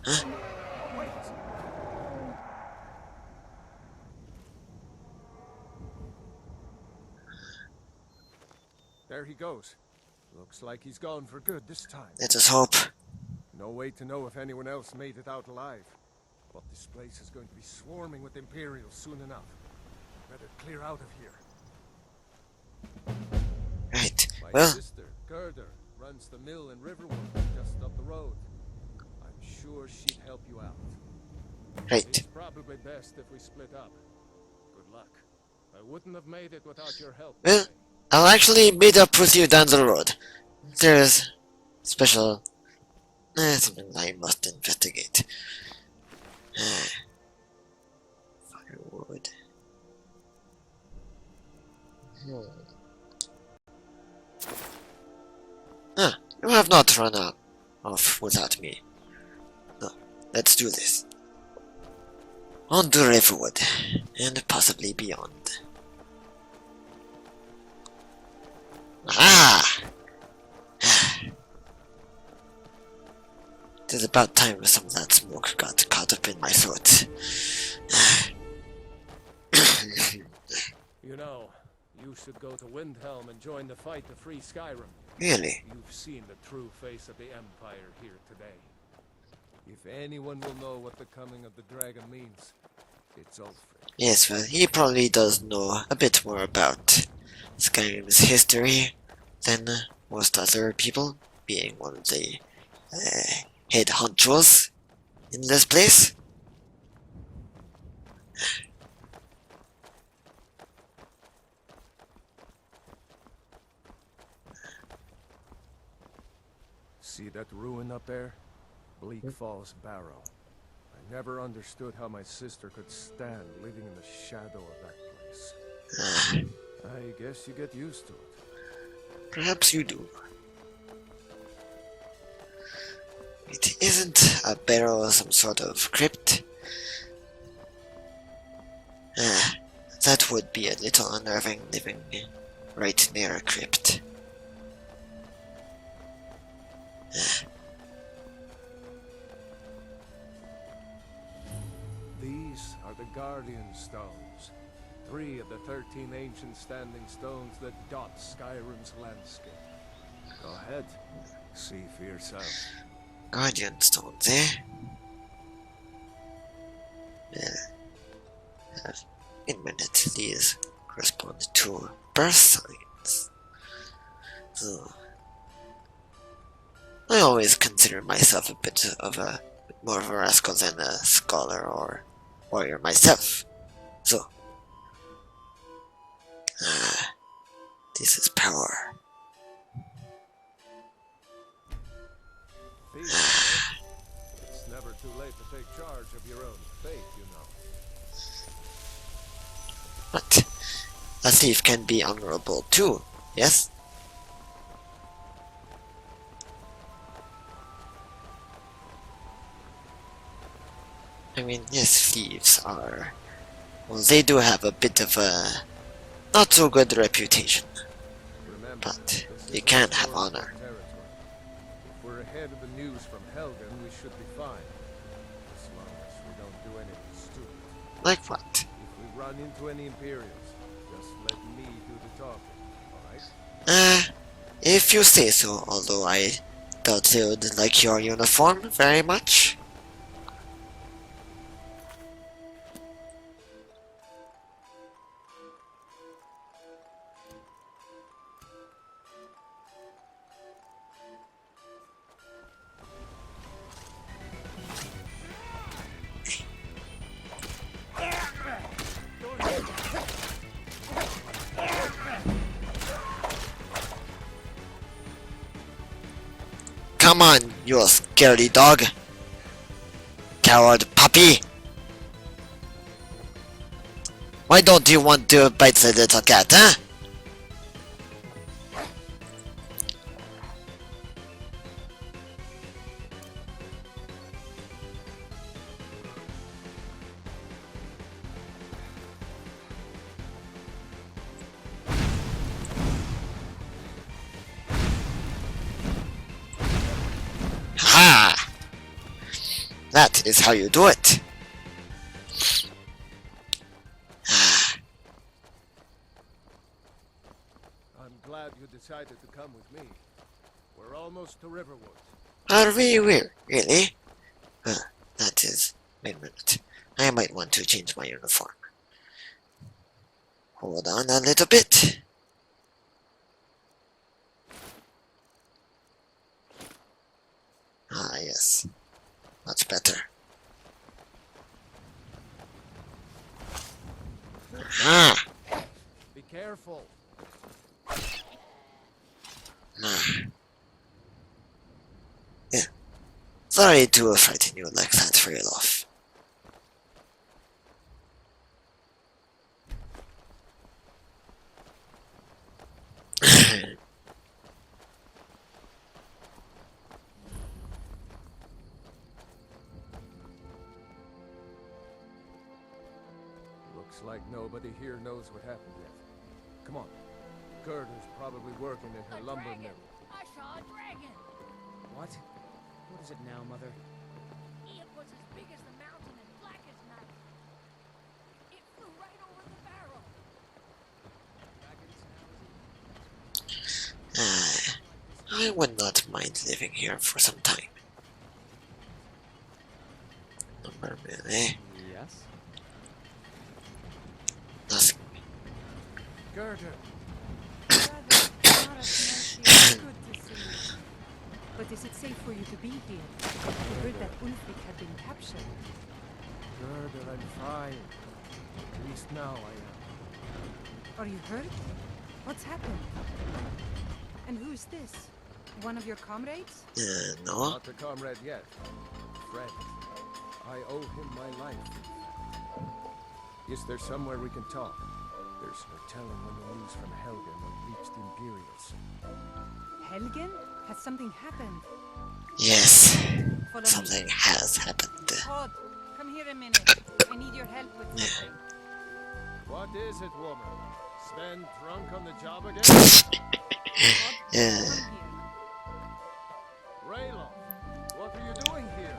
Huh? There he goes. Looks like he's gone for good this time. Let us hope. No way to know if anyone else made it out alive. But this place is going to be swarming with Imperials soon enough. Better clear out of here. Right. My Well, sister, Gerda, runs the mill in Riverwood, just up the road. I'm sure she'd help you out. right. It's probably best if we split up. Good luck. I wouldn't have made it without your help. Well, I'll actually meet up with you down the road. There's special something I must investigate. Firewood. You have not run off without me. No, let's do this. On to Riverwood, and possibly beyond. Ah! It is about time some of that smoke got caught up in my throat. You know, you should go to Windhelm and join the fight to free Skyrim. Really? You've seen the true face of the Empire here today. If anyone will know what the coming of the dragon means, it's Ulfric. Yes, well, he probably does know a bit more about Skyrim's history than most other people, being one of the head honchos in this place. See that ruin up there? Bleak Falls Barrow. I never understood how my sister could stand living in the shadow of that place. I guess you get used to it. Perhaps you do. It isn't a barrow or some sort of crypt. That would be a little unnerving living right near a crypt. These are the Guardian Stones. 3 of the 13 ancient standing stones that dot Skyrim's landscape. Go ahead, see for yourself. Guardian stones, eh? In a minute, these correspond to birth signs. So, I always consider myself a bit more of a rascal than a scholar or warrior myself. So, this is power. It's never too late to take charge of your own fate, you know. But a thief can be honorable too, yes? I mean, yes, thieves are... Well, they do have a bit of a not so good reputation. Remember, But they can have honor. If we're ahead of the news from Helgen, we should be fine. As long as we don't do anything stupid. Like what? If we run into any Imperials, just let me do the talking, alright? If you say so, although I doubt they would like your uniform very much. Come on, you scaredy dog. Coward puppy. Why don't you want to bite the little cat, huh? Ha! That is how you do it. I'm glad you decided to come with me. We're almost to Riverwood. Are we really? That is... Wait a minute. I might want to change my uniform. Hold on a little bit. Ah, yes. Much better. Ah! Be careful. Yeah. Sorry to frighten you like that, Ralof. Looks like nobody here knows what happened yet. Come on. Gerda's probably working in her lumber mill. I saw a dragon. What? What is it now, Mother? It was as big as the mountain and black as night. It flew right over the barrel. I would not mind living here for some time. Lumber mill, eh? Yes? Nothing. Gerda! But is it safe for you to be here? We heard that Ulfric had been captured. Gerda, I'm fine. At least now I am. Are you hurt? What's happened? And who is this? One of your comrades? No. Not a comrade yet. A friend. I owe him my life. Is there somewhere we can talk? There's no telling when the news from Helgen will reach the Imperials. Helgen? Has something happened? Yes. Follow Something me. has happened. Todd, come here a minute. I need your help with something. What is it, woman? Stand drunk on the job again? Todd, Yeah. come here. Ralof, what are you doing here?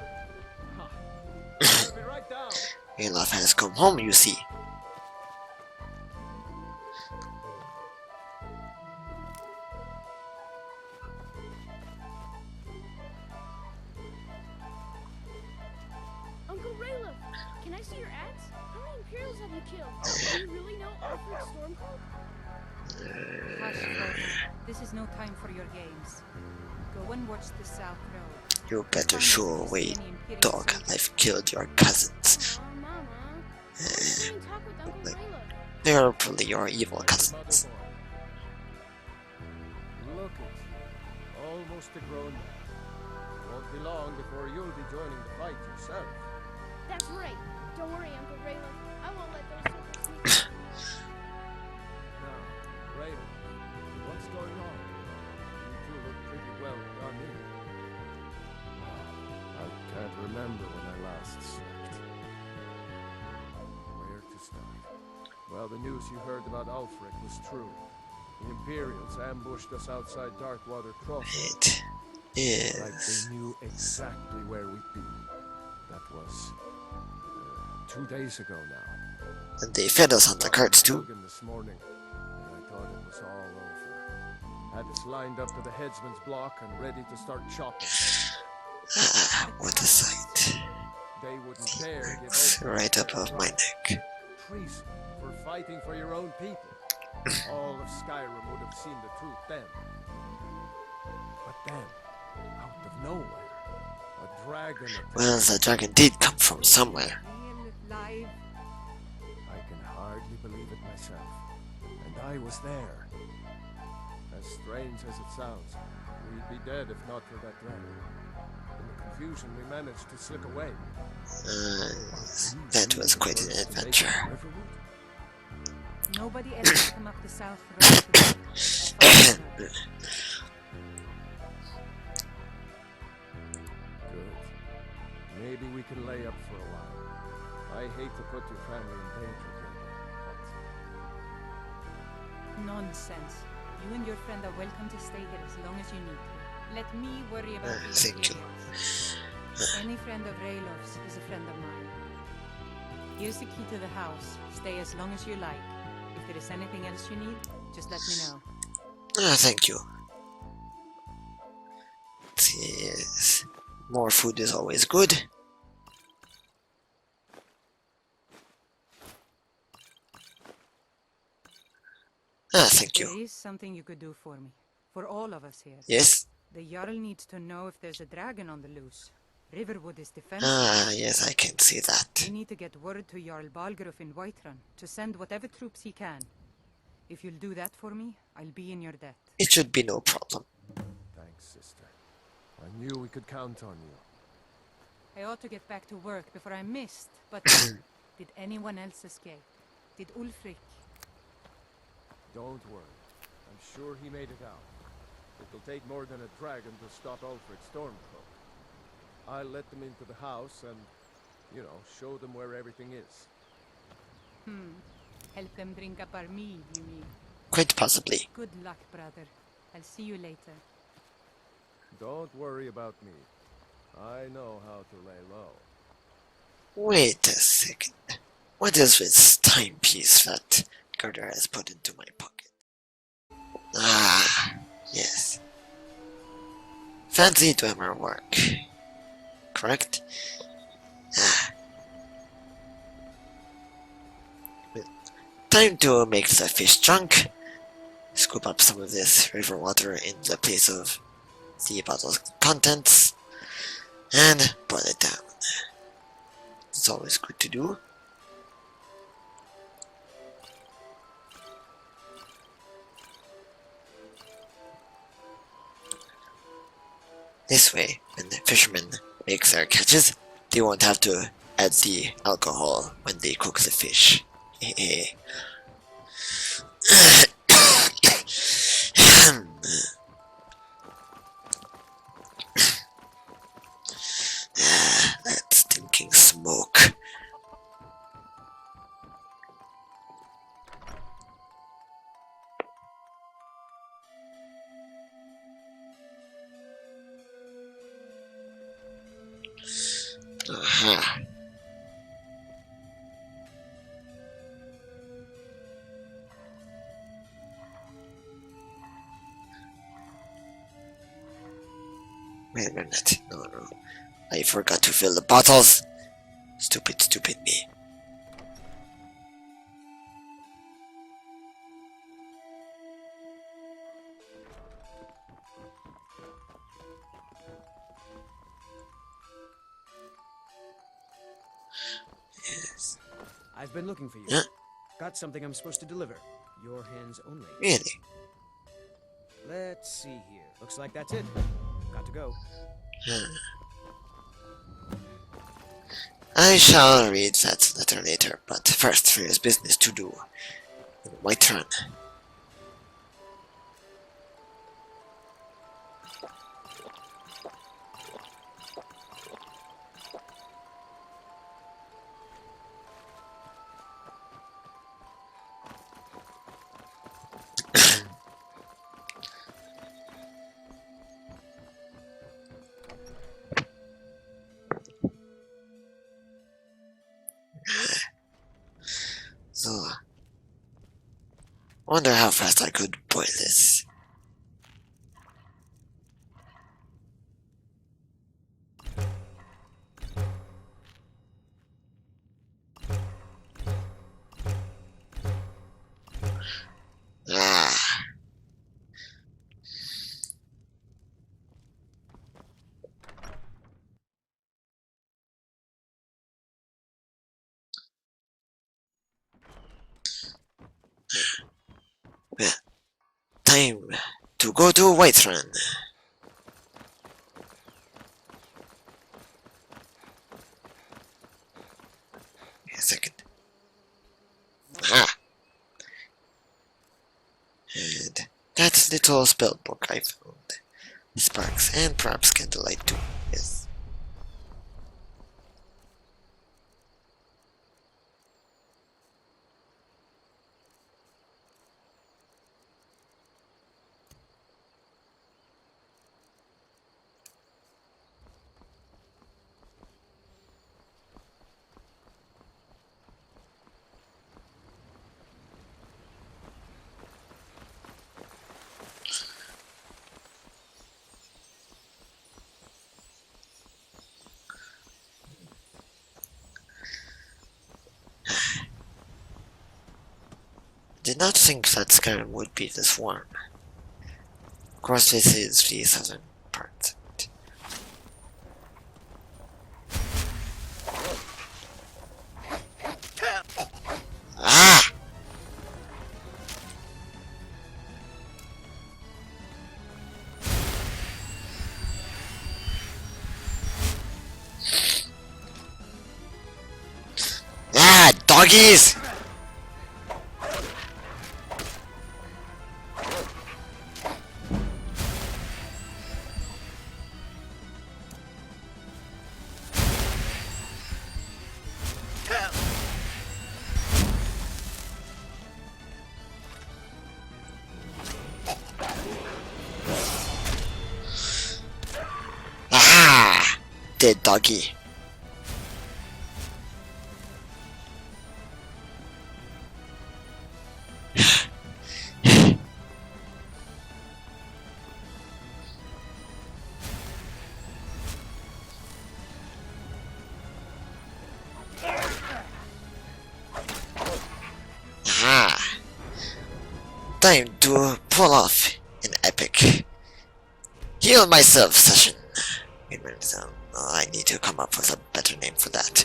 I'll be right down. Ralof has come home, you see. Uncle Ralof, can I see your axe? How many Imperials have you killed? Do you really know Alfred's Stormcloak? Hush, Frodo. This is no time for your games. Go and watch the South Road. You better show away, dog. I've killed your cousins. Aw, Mama. I want to see and talk with Uncle Like- Ralof. They are probably your evil cousins. Look at you. Almost a grown man. Won't be long before you'll be joining the fight yourself. That's right. Don't worry, Uncle Ralof. I won't let those circles sneak. Now, Ralof, what's going on? You two look pretty well done in. I can't remember when I last slept. Where to start? Well, the news you heard about Ulfric was true. The Imperials ambushed us outside Darkwater Crossing. It Like is. they knew exactly where we'd be. That was 2 days ago now. And they fed us on the carts too. Helgen this morning, and I thought it was all over. Had us lined up to the headsman's block and ready to start chopping. Ah, what a sight. They wouldn't dare give It's over right their above my rights. neck. Treason for fighting for your own people. All of Skyrim would have seen the truth then. But then, out of nowhere, a dragon appeared. Well, the dragon did come from somewhere. Real, live. I can hardly believe it myself. And I was there. As strange as it sounds, we'd be dead if not for that dragon. In the confusion, we managed to slip away. That was quite an adventure. Riverwood? Nobody else has come up the South Road today. Good. Maybe we can lay up for a while. I hate to put your family in danger, but Nonsense. You and your friend are welcome to stay here as long as you need to. Let me worry about the Thank you. Imperials. Any friend of Ralof's is a friend of mine. Here's the key to the house. Stay as long as you like. If there is anything else you need, just let me know. Thank you. Yes. More food is always good. Thank you. There is something you could do for me. For all of us here. Yes? The Jarl needs to know if there's a dragon on the loose. Riverwood is defenseless. Yes, I can see that. We need to get word to Jarl Balgruuf in Whiterun to send whatever troops he can. If you'll do that for me, I'll be in your debt. It should be no problem. Thanks, sister. I knew we could count on you. I ought to get back to work before I'm missed, but did anyone else escape? Did Ulfric? Don't worry. I'm sure he made it out. It'll take more than a dragon to stop Ulfric's Stormcloak. I'll let them into the house and, you know, show them where everything is. Help them drink up our mead, you mean? Quite possibly. Good luck, brother. I'll see you later. Don't worry about me. I know how to lay low. Wait a second. What is this timepiece that Gerda has put into my pocket? Ah, yes. Fancy dwemer work. Correct? Ah. Time to make the fish junk. Scoop up some of this river water in the place of the bottle's contents. And boil it down. It's always good to do. This way, when the fishermen make their catches, they won't have to add the alcohol when they cook the fish. That stinking smoke. Aha. Wait a minute. No. I forgot to fill the bottles. Stupid me. Yes. I've been looking for you. Huh? Got something I'm supposed to deliver. Your hands only. Really? Let's see here. Looks like that's it. Got to go. I shall read that letter later, but first there is business to do. Whiterun. So, wonder how fast I could boil this. Ah. Well, time to go to Whiterun. Wait a second. Ah. And that little spell book I found. Sparks and perhaps candlelight too. Yes. not think that Skyrim would be this warm. Of course, this is the southern part. Ah! Ah, doggies! Ah! Dead doggy. Ah! Time to pull off an epic heal myself session. Wait a minute, I need to come up with a better name for that.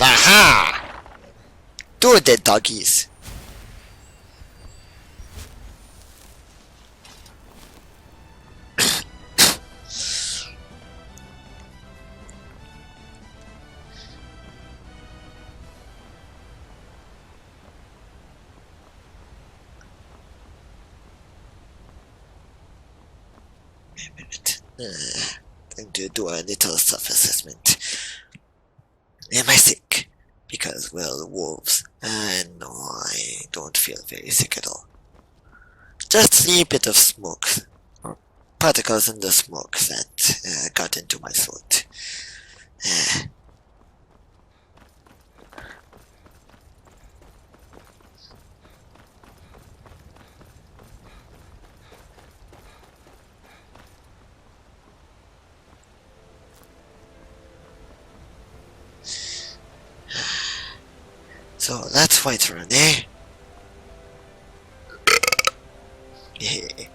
Aha! Two dead doggies. Wait a minute. Time to do a little self-assessment. Am I sick? Because, well, wolves. No, I don't feel very sick at all. Just a bit of smoke, or particles in the smoke that got into my throat. So that's Whiterun, eh? Yeah.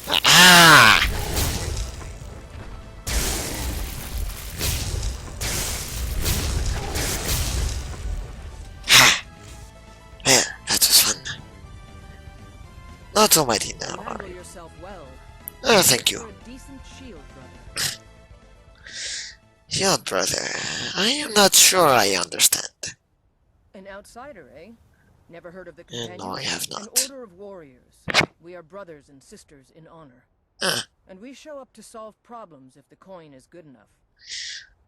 Ah! Ha! Well, that was fun. Not almighty now. Handle yourself well. Oh, thank you. You're a decent shield, brother. Shield brother, I am not sure I understand. An outsider, eh? Never heard of the No, companions? I have An not. order of warriors. We are brothers and sisters in honor. Ah. And we show up to solve problems if the coin is good enough.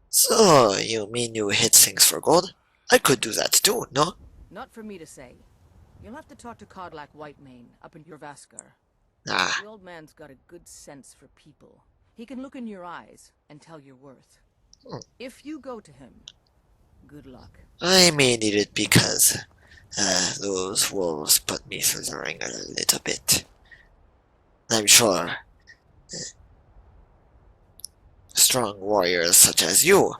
So, you mean you hit things for gold? I could do that too, no? Not for me to say. You'll have to talk to Codlac Whitemane up in Jorvaskar. Ah, The old man's got a good sense for people. He can look in your eyes and tell your worth. If you go to him, good luck. I may need it because those wolves put me through the ringer a little bit. I'm sure strong warriors such as you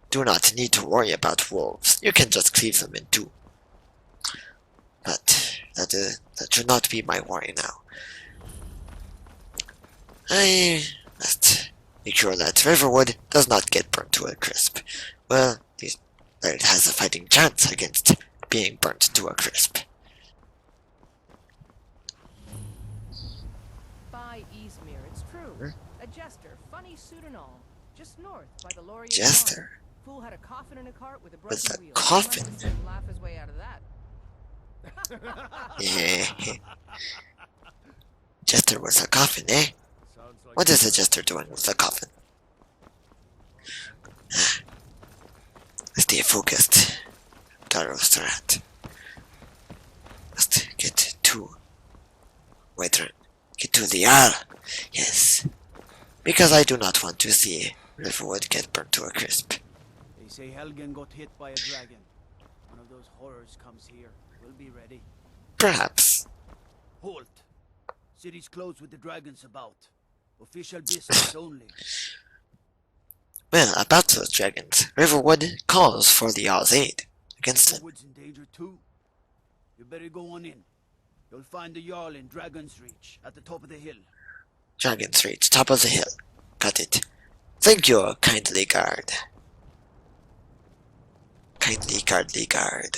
do not need to worry about wolves. You can just cleave them in two. But that should not be my worry now. I must make sure that Riverwood does not get burnt to a crisp. Well, it has a fighting chance against being burnt to a crisp. By Izmir, it's true. A jest Bonnie Sudanol, just north by the Laurier Jester. Farm. Fool had a coffin in a cart with a With broken a wheel. coffin? He must have laugh his way out of that. Yeah. Jester with a coffin, eh? Sounds like What is a jester doing with a coffin? Stay focused. Dar'rostarat. Must get to Whiterun. Get to the Jarl. Yes. Because I do not want to see Riverwood get burnt to a crisp. They say Helgen got hit by a dragon. One of those horrors comes here. We'll be ready. Perhaps. Halt! City's closed with the dragons about. Official business only. Well, about those dragons, Riverwood calls for the Jarl's aid against them. Riverwood's in danger too. You better go on in. You'll find the Jarl in Dragon's Reach, at the top of the hill. Dragon's Reach, top of the hill. Got it. Thank you, kindly guard. Kindly guardly guard.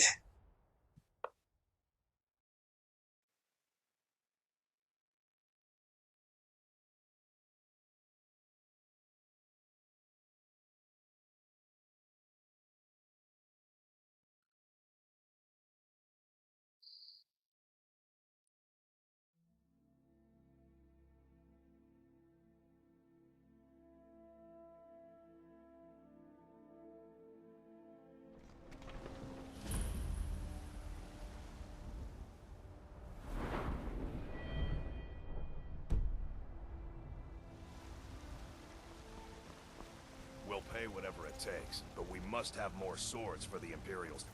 We'll pay whatever it takes, but we must have more swords for the Imperials.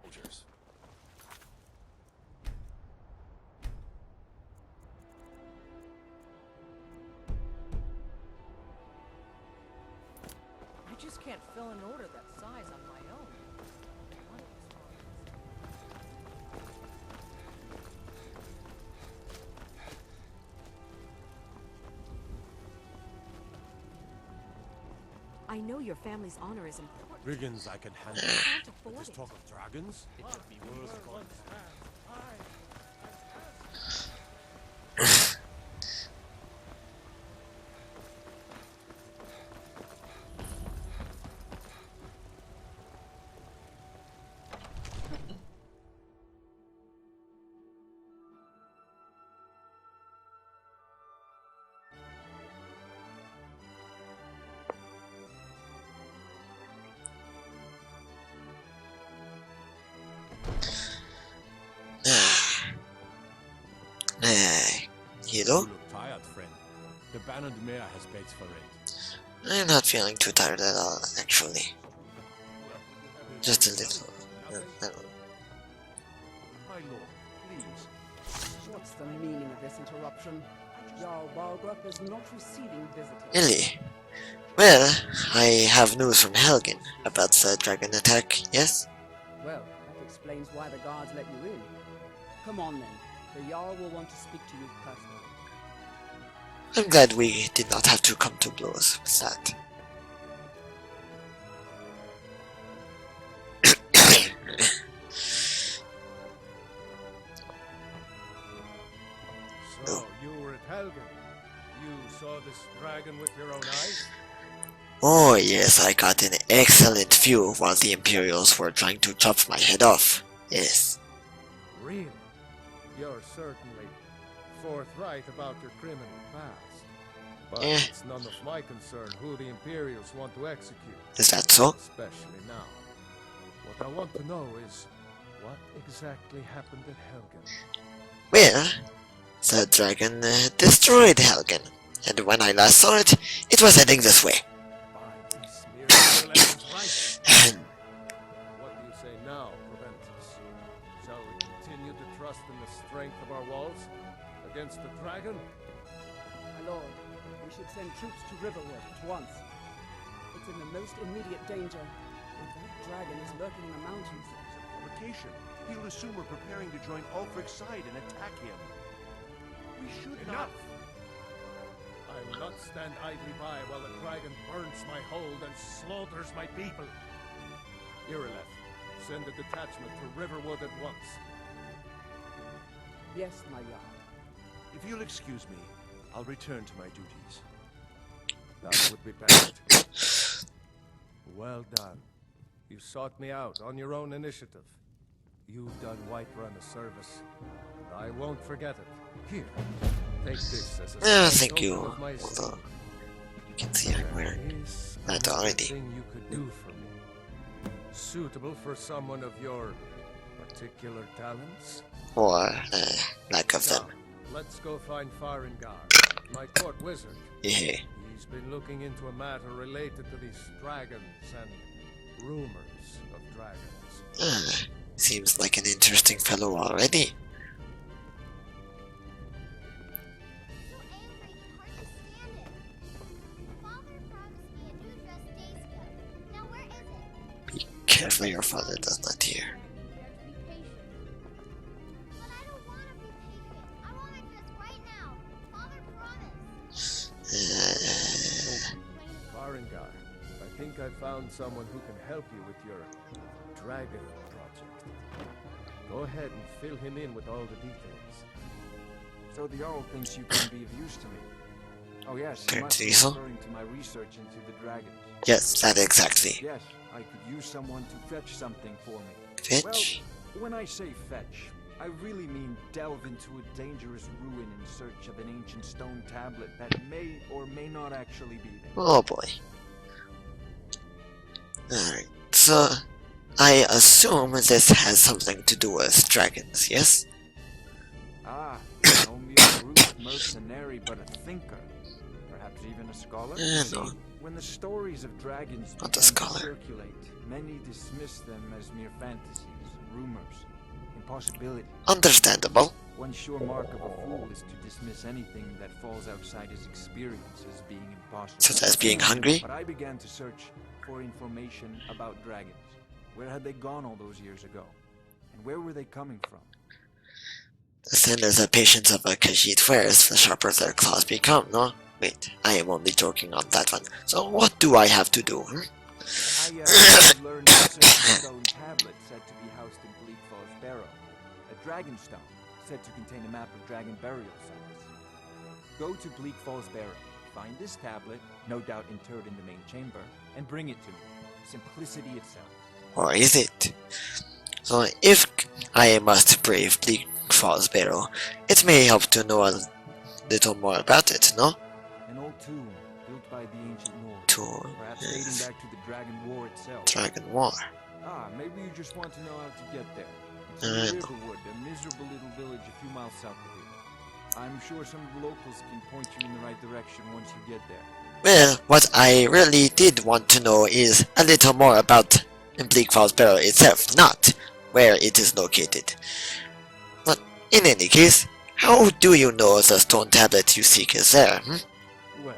Soldiers. I just can't fill an order that size on my own. One of I know your family's honor is important. Brigands I can handle. I can't afford Just it. talk of dragons? It would be worth going. You You know, look tired, friend. The Bannered Mare has begged for it. I'm not feeling too tired at all, actually. Just a little. My lord, please. What's the meaning of this interruption? Jarl Balgruuf is not receiving visitors. Really? Well, I have news from Helgen about the dragon attack, yes? Well, that explains why the guards let you in. Come on then. The Jarl will want to speak to you personally. I'm glad we did not have to come to blows with that. So, you were at Helgen. You saw this dragon with your own eyes? Oh yes, I got an excellent view while the Imperials were trying to chop my head off. Yes. Really? You're certainly forthright about your criminal past. But Eh. it's none of my concern who the Imperials want to execute. Is that so? Especially now. What I want to know is, what exactly happened at Helgen? Well, the dragon destroyed Helgen, and when I last saw it, it was heading this way. By these smeared Ireland's right. What do you say now, Proventus? Shall we continue to trust in the strength of our walls against the dragon? My lord, we should send troops to Riverwood at once. It's in the most immediate danger. And that dragon is lurking in the mountains. Provocation. He'll assume we're preparing to join Ulfric's side and attack him. We should Enough! I will not stand idly by while the dragon burns my hold and slaughters my people. Irileth, send a detachment to Riverwood at once. Yes, my Jarl. If you'll excuse me, I'll return to my duties. That would be best. Well done. You sought me out on your own initiative. You've done Whiterun a service, and I won't forget it. Here, take this as a Thank token you. of my esteem. Although you can see I'm wearing There is that another already. thing you could do for me, suitable for someone of your particular talents. Or lack of them. Now, let's go find Farengar, my court wizard. Yeah. He's been looking into a matter related to these dragons and rumors of dragons. Seems like an interesting fellow already. Be careful your father does not hear. Farengar, I think I found someone who can help you with your dragon project. Go ahead and fill him in with all the details. So the Jarl thinks you can be of use to me. Oh yes, you must be Apparently so. referring to my research into the dragons. Yes, that exactly. Yes, I could use someone to fetch something for me. Fetch? Well, when I say fetch, I really mean delve into a dangerous ruin in search of an ancient stone tablet that may or may not actually be there. Oh boy. Alright, so I assume this has something to do with dragons, yes? Ah, no mere brute mercenary, but a thinker. Perhaps even a scholar? No. See, when the stories of dragons Not a began to scholar. circulate, many dismissed them as mere fantasies, rumors, impossibilities. Understandable. One sure mark of a fool is to dismiss anything that falls outside his experience as being impossible. Such as being hungry? But I began to search for information about dragons. Where had they gone all those years ago? And where were they coming from? The sanders are patience of a Khajiit wears, the sharper their claws become, no? Wait, I am only joking on that one. So what do I have to do, I learned a certain stone tablet said to be housed in Bleak Falls Barrow. A dragon stone said to contain a map of dragon burial sites. Go to Bleak Falls Barrow, find this tablet, no doubt interred in the main chamber, and bring it to me. Simplicity itself. Or is it? So if I must brave Bleak Falls Barrow, it may help to know a little more about it, no? An old tomb built by the ancient Nords. Tomb, Perhaps yes. dating back to the Dragon War itself. Dragon War. Ah, maybe you just want to know how to get there. It's I in know. Riverwood, a miserable little village a few miles south of here. I'm sure some of the locals can point you in the right direction once you get there. Well, what I really did want to know is a little more about Bleak Falls Barrow itself, not where it is located. But in any case, how do you know the stone tablet you seek is there, Well,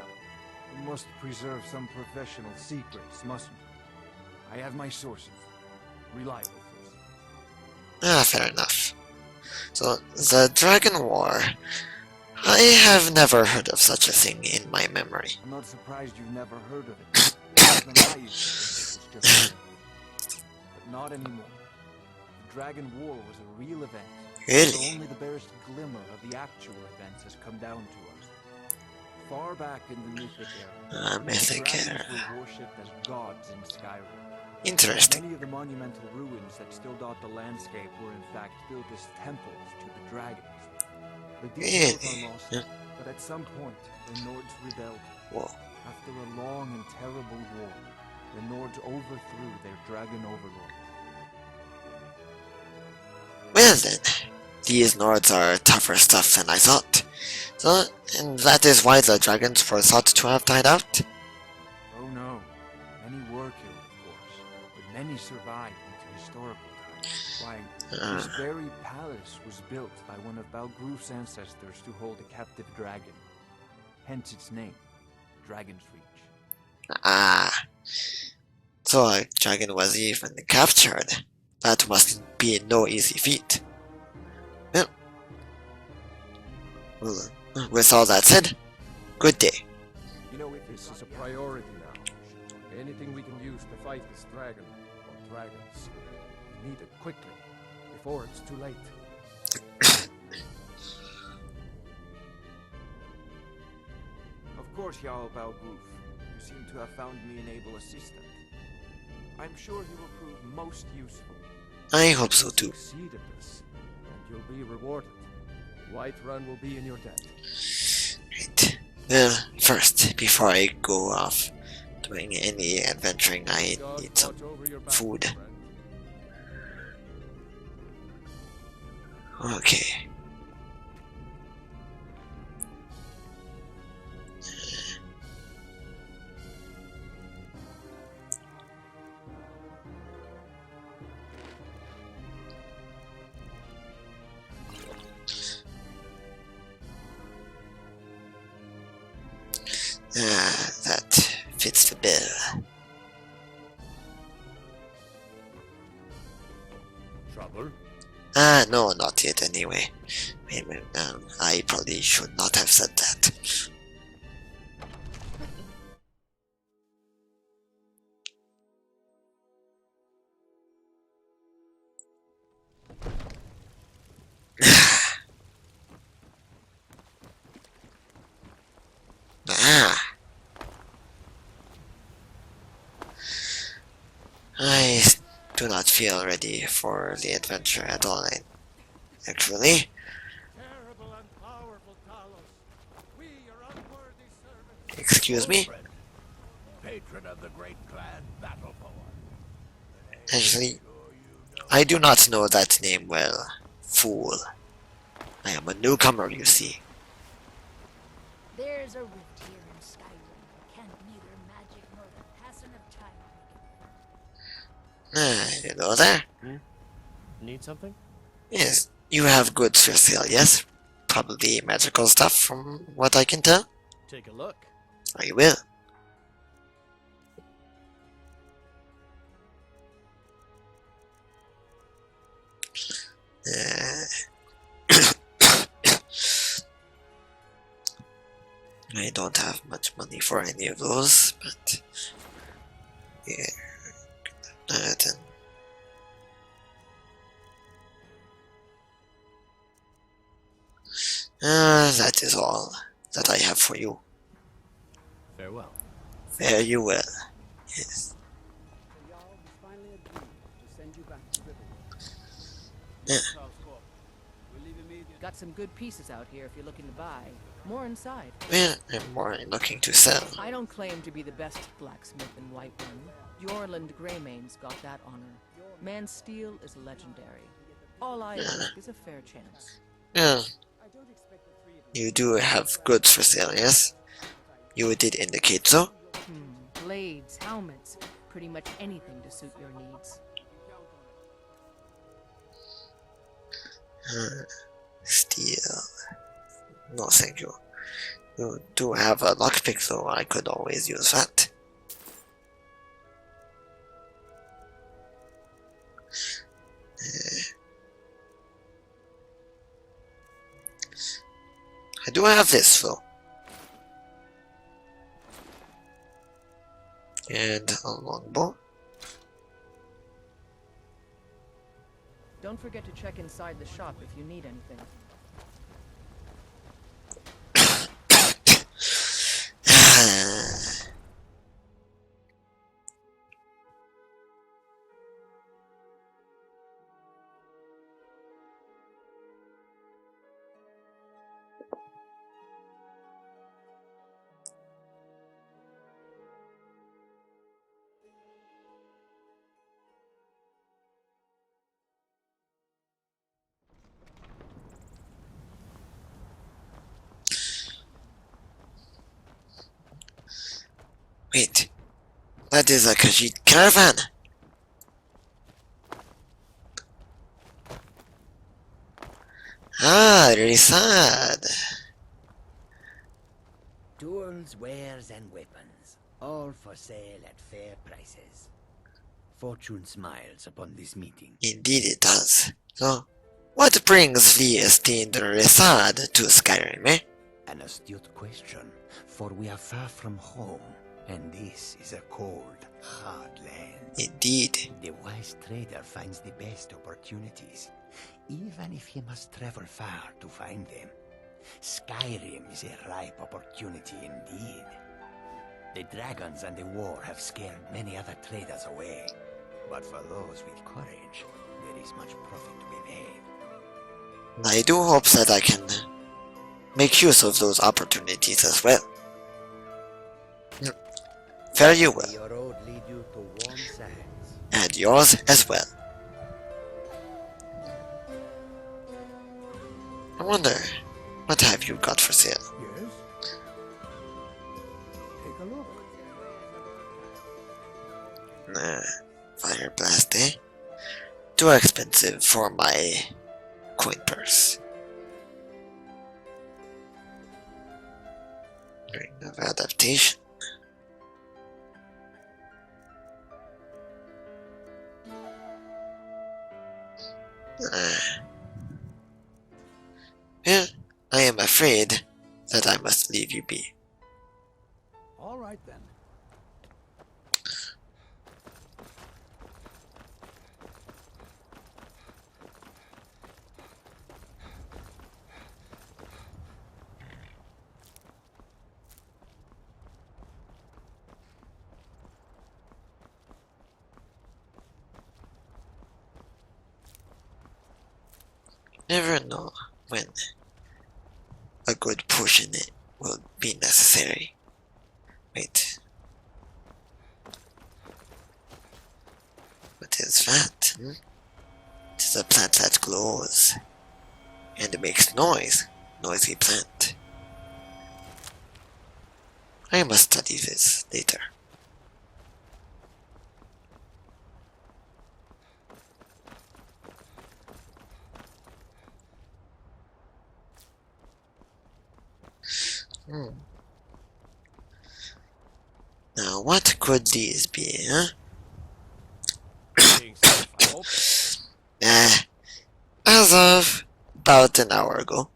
we must preserve some professional secrets, mustn't we? I have my sources. Reliable sources. Fair enough. So, the Dragon War. I have never heard of such a thing in my memory. I'm not surprised you've never heard of it. Even I used to think it was just a myth. But not anymore. The Dragon War was a real event. Really? So only the barest glimmer of the actual events has come down to us. Far back in the Mythic Era, Mythic dragons Era. were worshipped as gods in Skyrim. Interesting. Many of the monumental ruins that still dot the landscape were in fact built as temples to the dragons. The details Really? are lost, Yeah. but at some point, the Nords rebelled. Whoa. After a long and terrible war, the Nords overthrew their dragon overlord. Well then, these Nords are tougher stuff than I thought. So, and that is why the dragons were thought to have died out? Oh no, many were killed, of course, but many survived into historical times. Why, this very palace was built by one of Balgruf's ancestors to hold a captive dragon. Hence its name, Dragon's Reach. Ah. So a dragon was even captured. That must be no easy feat. Well, with all that said, good day. You know, this is a priority now. Anything we can use to fight this dragon, or dragons. need it quickly, before it's too late. Of course, Jarl Balgruf. You seem to have found me an able assistant. I'm sure he will prove most useful. I hope so too. Succeed at this, and you'll be rewarded. Whiterun will be in your debt. Right. Well, first, before I go off doing any adventuring, I need some food. Okay. That fits the bill. Trouble? No, not yet anyway. Wait a minute, I probably should not have said that. I do not feel ready for the adventure at all, actually. Terrible and powerful Talos. We are unworthy servants. Excuse me? Patron of the great clan battle power. Actually, I do not know that name well. Fool. I am a newcomer, you see. There's a rift here in Skyrim. Can't neither magic nor the passing of time make it. Hello there. Need something? Yes, you have goods for sale, yes? Probably magical stuff from what I can tell. Take a look. I will. I don't have much money for any of those, but yeah, that and that is all that I have for you. Farewell. Fare you well. Yes. The Jarl has finally agreed to send you back to Riverwood. Yeah. We'll leave immediately. Got some good pieces out here if you're looking to buy. More inside. Well, I'm more looking to sell. I don't claim to be the best blacksmith in Whiterun. Jorland Greymane's got that honor. Man's steel is legendary. All I ask is a fair chance. Yeah. You do have goods for sale, yes? You did indicate so. Blades, helmets, pretty much anything to suit your needs. Steel. No, thank you. You do have a lockpick, though. I could always use that. I do have this, though. And a longbow. Don't forget to check inside the shop if you need anything. Wait, that is a Khajiit caravan. Ah, really sad. Tools, wares, and weapons, all for sale at fair prices. Fortune smiles upon this meeting. Indeed it does. So, what brings the esteemed Dar'rostarat to Skyrim, eh? An astute question, for we are far from home, And this is a cold, hard land. Indeed. The wise trader finds the best opportunities, even if he must travel far to find them. Skyrim is a ripe opportunity indeed. The dragons and the war have scared many other traders away. But for those with courage, there is much profit to be made. I do hope that I can make use of those opportunities as well. Fare you well. Your road lead you to warm sands. And yours as well. I wonder, what have you got for sale? Yes? Take a look. Fire blast, eh? Too expensive for my coin purse. Ring of adaptation. Well, I am afraid that I must leave you be. All right then. Never know when a good potion will be necessary. Wait. What is that? It is a plant that glows and makes noise. Noisy plant. I must study this later. Now, what could these be, huh? Being safe, I hope. As of about an hour ago.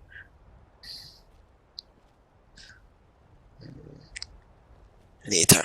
Later.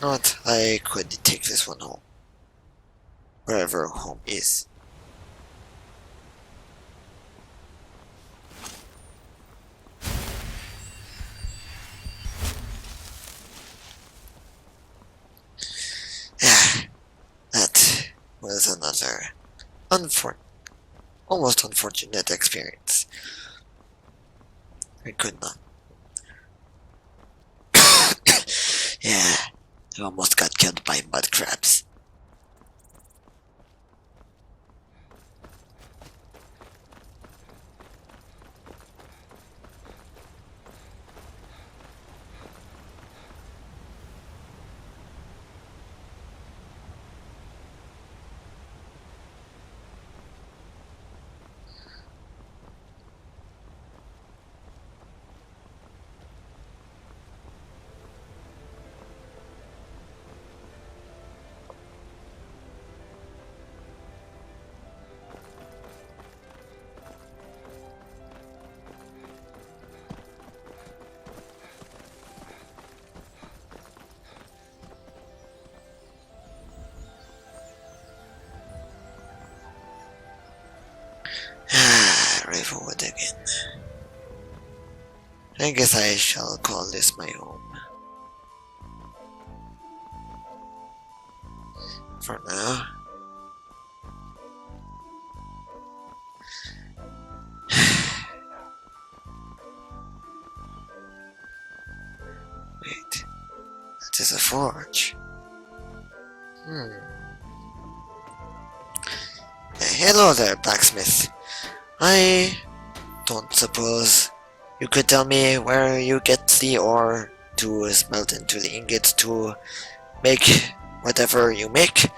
Not, I could take this one home. Wherever home is. That was another almost unfortunate experience. I could not. Yeah, I almost got killed by mud crabs. Riverwood again. I guess I shall call this my home. For now. Wait, that is a forge. Hello there, blacksmith. I don't suppose you could tell me where you get the ore to smelt into the ingots to make whatever you make?